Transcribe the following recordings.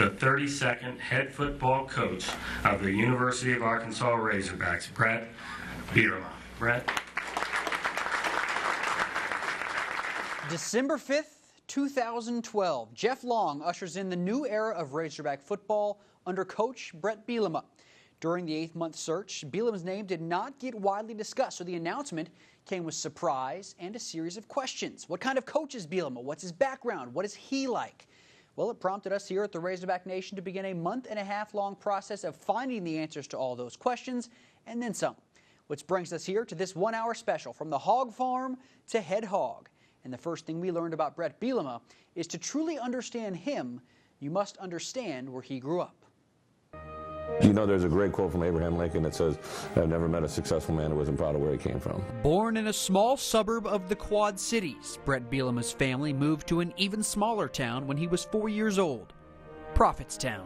the 32nd head football coach of the University of Arkansas Razorbacks, Bret Bielema. Bret. December 5th, 2012. Jeff Long ushers in the new era of Razorback football under coach Bret Bielema. During the 8-month search, Bielema's name did not get widely discussed, so the announcement came with surprise and a series of questions. What kind of coach is Bielema? What's his background? What is he like? Well, it prompted us here at the Razorback Nation to begin a month-and-a-half-long process of finding the answers to all those questions, and then some. Which brings us here to this one-hour special, From the Hog Farm to Head Hog. And the first thing we learned about Bret Bielema is to truly understand him, you must understand where he grew up. You know, there's a great quote from Abraham Lincoln that says, "I've never met a successful man who wasn't proud of where he came from." Born in a small suburb of the Quad Cities, Bret Bielema's family moved to an even smaller town when he was 4 years old, Prophetstown.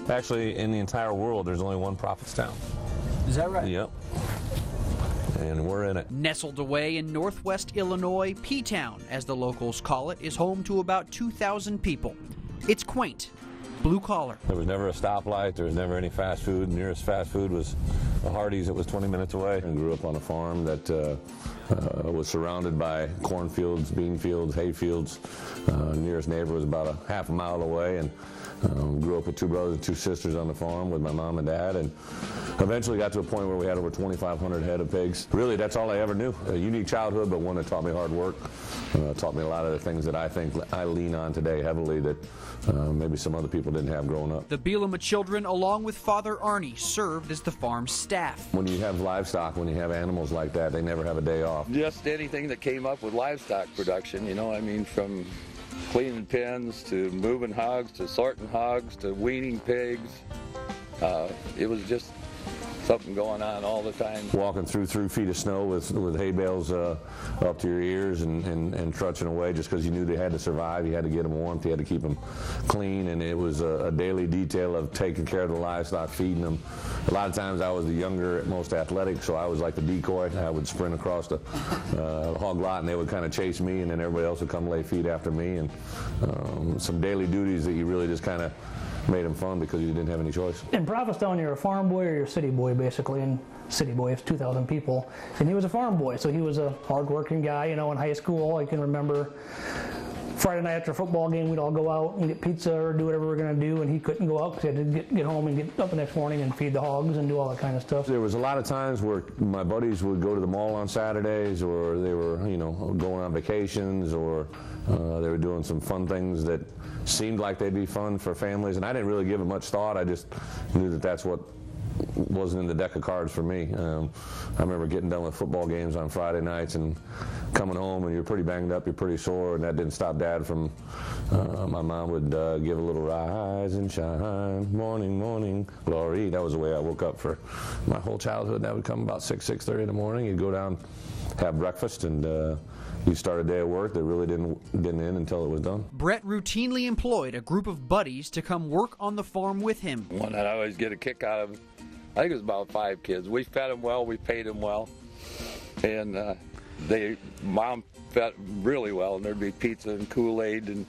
Actually, in the entire world, there's only one Prophetstown. Is that right? Yep. And we're in it. Nestled away in northwest Illinois, P-Town, as the locals call it, is home to about 2,000 people. It's quaint, blue collar. There was never a stoplight. There was never any fast food. The nearest fast food was a Hardee's that was 20 minutes away. I grew up on a farm that was surrounded by cornfields, bean fields, hay fields. Nearest neighbor was about a half a mile away, and grew up with 2 brothers and 2 sisters on the farm with my mom and dad, and eventually got to a point where we had over 2,500 head of pigs. Really, that's all I ever knew. A unique childhood, but one that taught me hard work. Taught me a lot of the things that I think I lean on today heavily that maybe some other people didn't have growing up. The Bielema children, along with Father Arnie, served as the farm's staff. When you have livestock, when you have animals like that, they never have a day off. Just anything that came up with livestock production, you know, I mean, from cleaning pens to moving hogs to sorting hogs to weaning pigs. It was just something going on all the time. Walking through 3 feet of snow with hay bales up to your ears and trudging away just because you knew they had to survive. You had to get them warm, you had to keep them clean, and it was a daily detail of taking care of the livestock, feeding them. A lot of times I was the younger, most athletic, so I was like the decoy. I would sprint across the hog lot and they would kind of chase me, and then everybody else would come lay feed after me, and some daily duties that you really just kind of made them fun because you didn't have any choice. In Prophetstown, you're a farm boy or you're a city boy, basically. And city boy is 2,000 people, and he was a farm boy, so he was a hard-working guy. You know, in high school, I can remember Friday night after a football game, we'd all go out and get pizza or do whatever we're going to do, and he couldn't go out because he had to get home and get up the next morning and feed the hogs and do all that kind of stuff. There was a lot of times where my buddies would go to the mall on Saturdays, or they were, you know, going on vacations, or they were doing some fun things that seemed like they'd be fun for families, and I didn't really give it much thought. I just knew that that's what wasn't in the deck of cards for me. I remember getting done with football games on Friday nights and coming home, and you're pretty banged up, you're pretty sore, and that didn't stop Dad from, my mom would give a little rise and shine, morning, morning, glory. That was the way I woke up for my whole childhood. That would come about 6:30 in the morning. You'd go down, have breakfast, and you start a day of work that really didn't end until it was done. Bret routinely employed a group of buddies to come work on the farm with him. One that I always get a kick out of, I think it was about 5 kids. We fed them well, we paid them well, and Mom fed really well, and there'd be pizza and Kool-Aid and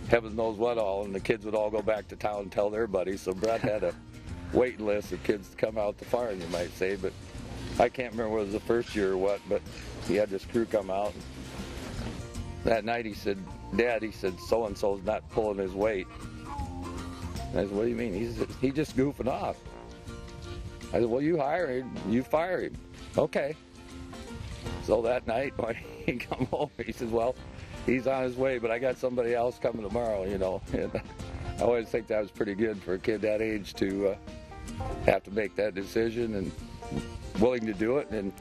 heaven knows what all, and the kids would all go back to town and tell their buddies. So Bret had a waiting list of kids to come out the farm, you might say, but I can't remember whether it was the first year or what, but he had this crew come out. That night he said, "Dad," he said, "so-and-so's not pulling his weight." And I said, "What do you mean?" He's just goofing off. I said, "Well, you hire him, you fire him." "Okay." So that night when he come home, he says, "Well, he's on his way, but I got somebody else coming tomorrow," you know. And I always think that was pretty good for a kid that age to have to make that decision and willing to do it. And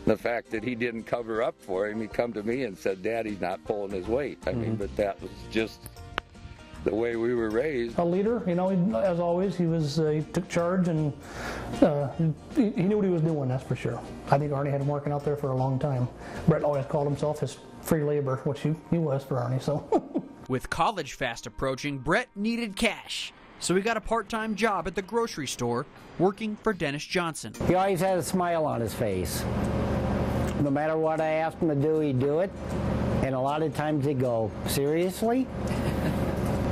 the fact that he didn't cover up for him, he come to me and said, "Daddy's not pulling his weight." I mean, but that was just the way we were raised. A leader, you know, as always, he took charge, and he knew what he was doing, that's for sure. I think Arnie had him working out there for a long time. Bret always called himself his free labor, which he was for Arnie, so. With college fast approaching, Bret needed cash, so he got a part-time job at the grocery store working for Dennis Johnson. He always had a smile on his face. No matter what I asked him to do, he'd do it, And a lot of times they go, seriously?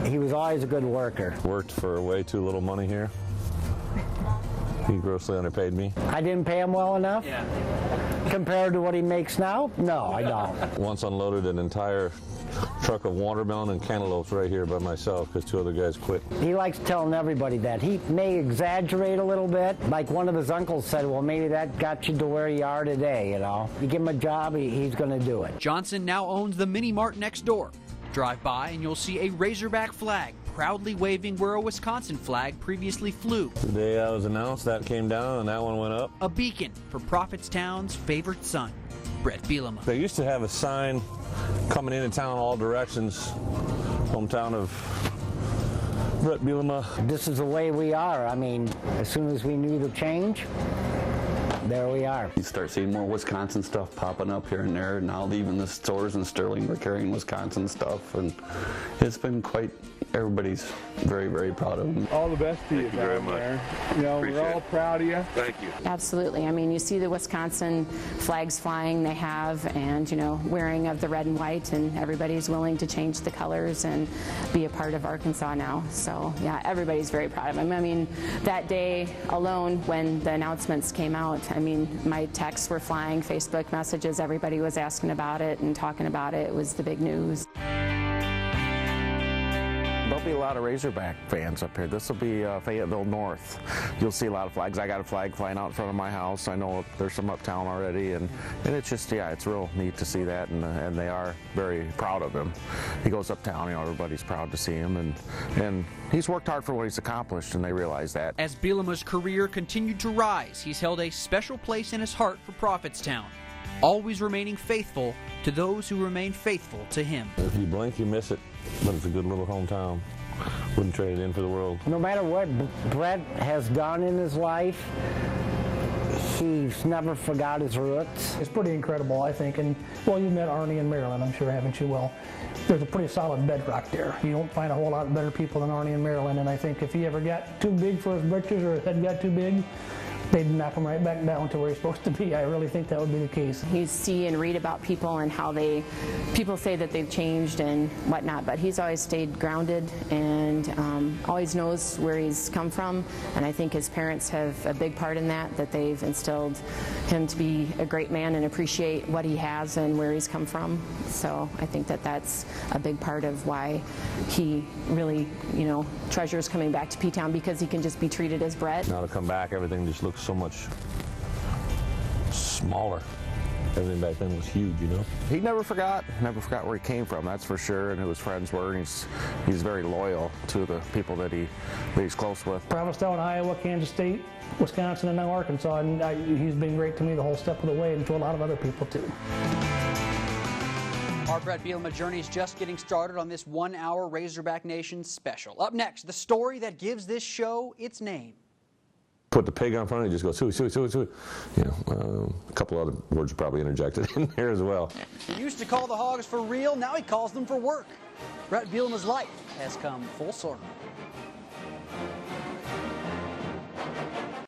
He was always a good worker. Worked for way too little money here. He grossly underpaid me. I didn't pay him well enough? Yeah. Compared to what he makes now? No, I don't. Once unloaded an entire truck of watermelon and cantaloupes right here by myself because 2 other guys quit. He likes telling everybody that. He may exaggerate a little bit. Like one of his uncles said, well, maybe that got you to where you are today, you know. You give him a job, he's going to do it. Johnson now owns the mini mart next door. Drive by and you'll see a Razorback flag proudly waving where a Wisconsin flag previously flew. The day I was announced, that came down and that one went up. A beacon for Prophetstown's favorite son, Bret Bielema. They used to have a sign coming into town all directions, hometown of Bret Bielema. This is the way we are. I mean, as soon as we knew the change, there we are. You start seeing more Wisconsin stuff popping up here and there. Now even the stores in Sterling are carrying Wisconsin stuff, and it's been quite, everybody's very, very proud of him. All the best to you down there. You know, we're all proud of you. Thank you. Absolutely. I mean, you see the Wisconsin flags flying they have, and, you know, wearing of the red and white, and everybody's willing to change the colors and be a part of Arkansas now. So, yeah, everybody's very proud of him. I mean, that day alone when the announcements came out, I mean, my texts were flying, Facebook messages, everybody was asking about it and talking about it. It was the big news. There'll be a lot of Razorback fans up here. This will be Fayetteville North. You'll see a lot of flags. I got a flag flying out in front of my house. I know there's some uptown already, and it's just, yeah, it's real neat to see that, and they are very proud of him. He goes uptown, you know, everybody's proud to see him, and he's worked hard for what he's accomplished, and they realize that. As Bielema's career continued to rise, he's held a special place in his heart for Prophetstown, always remaining faithful to those who remain faithful to him. If you blink, you miss it, but it's a good little hometown. Wouldn't trade it in for the world. No matter what Bret has done in his life, he's never forgot his roots. It's pretty incredible, I think. And, well, you've met Arnie and Marilyn, I'm sure, haven't you? Well, there's a pretty solid bedrock there. You don't find a whole lot better people than Arnie and Marilyn, and I think if he ever got too big for his britches or his head got too big, they'd knock him right back down to where he's supposed to be. I really think that would be the case. You see and read about people and how people say that they've changed and whatnot, but he's always stayed grounded and always knows where he's come from, and I think his parents have a big part in that they've instilled him to be a great man and appreciate what he has and where he's come from. So I think that that's a big part of why he really, you know, treasures coming back to P-Town, because he can just be treated as Bret. Now to come back, everything just looks so much smaller. Everything back then was huge, you know. He never forgot where he came from, that's for sure, and who his friends were, and he's very loyal to the people that he's close with. Prophetstown, Iowa, Kansas State, Wisconsin, and now Arkansas, and he's been great to me the whole step of the way, and to a lot of other people too. Our Bret Bielema journey is just getting started on this 1-hour Razorback Nation special. Up next, the story that gives this show its name. Put the pig on front and just go, suey, suey, suey, suey. You know, a couple other words are probably interjected in there as well. He used to call the hogs for real, now he calls them for work. Bret Bielema's life has come full circle.